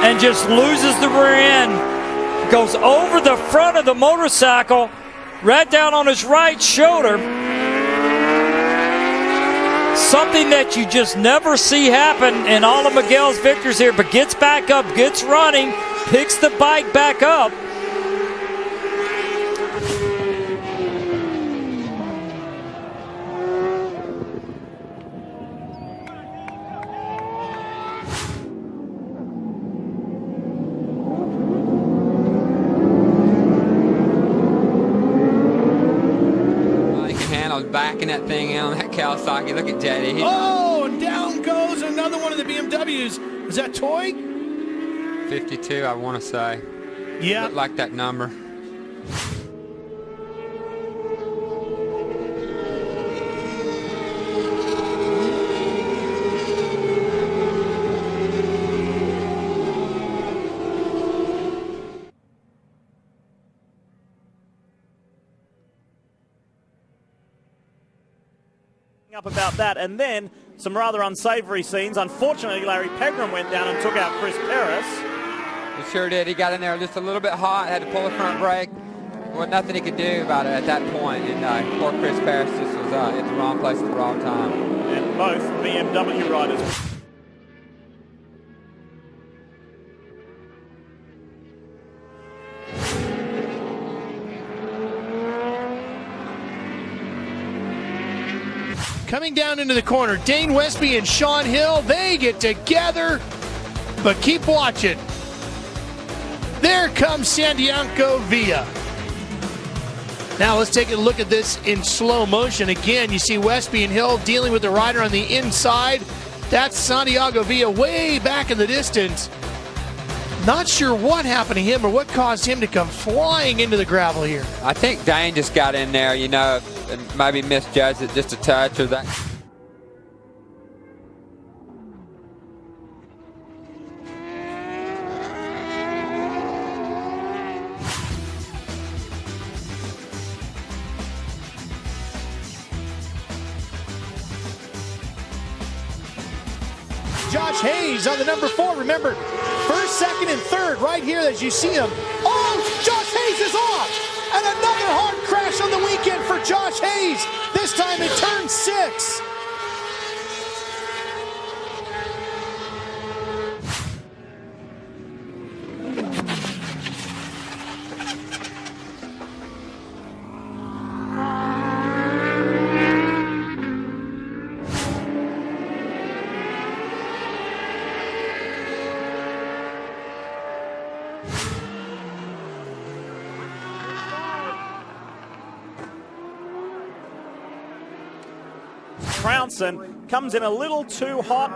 and just loses the rear end. Goes over the front of the motorcycle, right down on his right shoulder. Something that you just never see happen in all of Miguel's victories here, but gets back up, gets running, picks the bike back up. Backing that thing out on that Kawasaki. Look at JD. Oh, and down goes another one of the BMWs. Is that Toy? 52, I want to say. Yeah. Looked like that number. Up about that, and then some rather unsavory scenes. Unfortunately, Larry Pegram went down and took out Chris Perez. He sure did. He got in there just a little bit hot, had to pull the front brake. Well, nothing he could do about it at that point. And poor Chris Perez just was at the wrong place at the wrong time. And both BMW riders. Coming down into the corner, Dane Westby and Sean Hill, they get together, but keep watching. There comes Santiago Villa. Now let's take a look at this in slow motion. Again, you see Westby and Hill dealing with the rider on the inside. That's Santiago Villa way back in the distance. Not sure what happened to him or what caused him to come flying into the gravel here. I think Dane just got in there, you know, and maybe misjudged it just a touch or that. Josh Hayes on the number 4. Remember, first, second, and third right here as you see him. Oh, Josh Hayes is off! And another hard crash on the weekend for Josh Hayes. This time in turn 6. Trounson comes in a little too hot,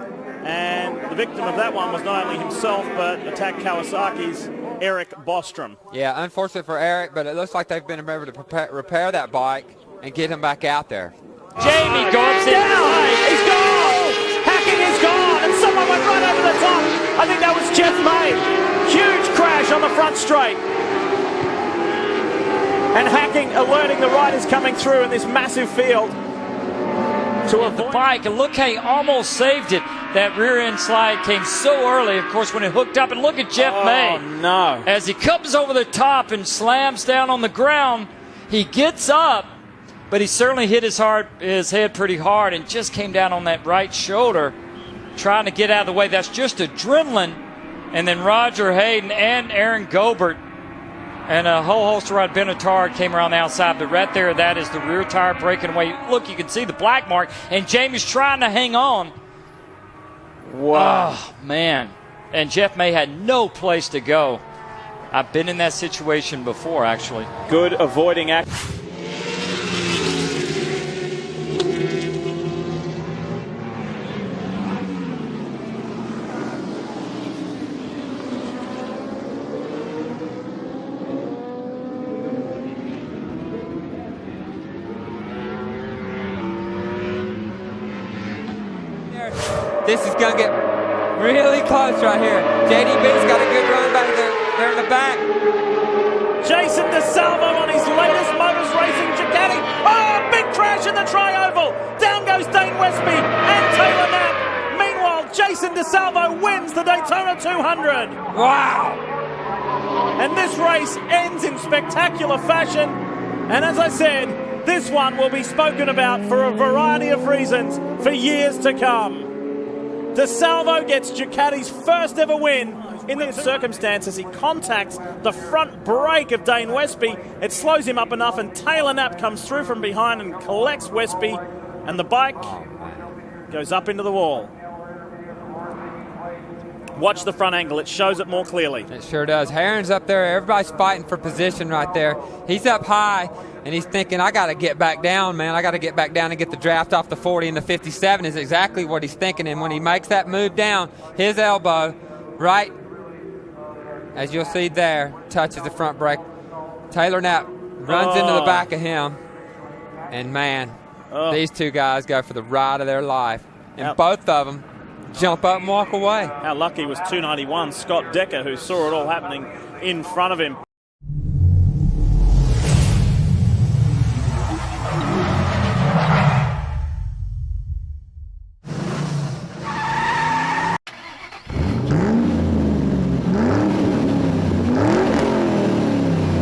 and the victim of that one was not only himself, but attacked Kawasaki's Eric Bostrom. Yeah, unfortunate for Eric, but it looks like they've been able to repair that bike and get him back out there. Jamie goes down. He's gone. Hacking is gone, and someone went right over the top. I think that was Jeff May. Huge crash on the front straight. And Hacking alerting the riders coming through in this massive field. To the bike, and look how he almost saved it. That rear end slide came so early, of course, when it hooked up. And look at Jeff May. No. As he comes over the top and slams down on the ground, he gets up, but he certainly hit his head pretty hard and just came down on that right shoulder, trying to get out of the way. That's just adrenaline. And then Roger Hayden and Aaron Gobert and a whole host of ride, Benatard came around the outside, but right there, that is the rear tire breaking away. Look, you can see the black mark, and Jamie's trying to hang on. Wow. Oh, man. And Jeff May had no place to go. I've been in that situation before, actually. Good avoiding act. This is going to get really close right here. JDB's got a good run back there in the back. Jason DeSalvo on his latest Motors Racing Ducati. Oh, big crash in the tri-oval. Down goes Dane Westby and Taylor Knapp. Meanwhile, Jason DeSalvo wins the Daytona 200. Wow. And this race ends in spectacular fashion. And as I said, this one will be spoken about for a variety of reasons for years to come. DeSalvo gets Ducati's first ever win in these circumstances. He contacts the front brake of Dane Westby. It slows him up enough, and Taylor Knapp comes through from behind and collects Westby, and the bike goes up into the wall. Watch the front angle. It shows it more clearly. It sure does. Herron's up there. Everybody's fighting for position right there. He's up high, and he's thinking, I got to get back down, man. I got to get back down and get the draft off the 40 and the 57 is exactly what he's thinking. And when he makes that move down, his elbow, right, as you'll see there, touches the front brake. Taylor Knapp runs into the back of him. And, man, these two guys go for the ride of their life. And both of them jump up and walk away. How lucky was 291 Scott Decker, who saw it all happening in front of him.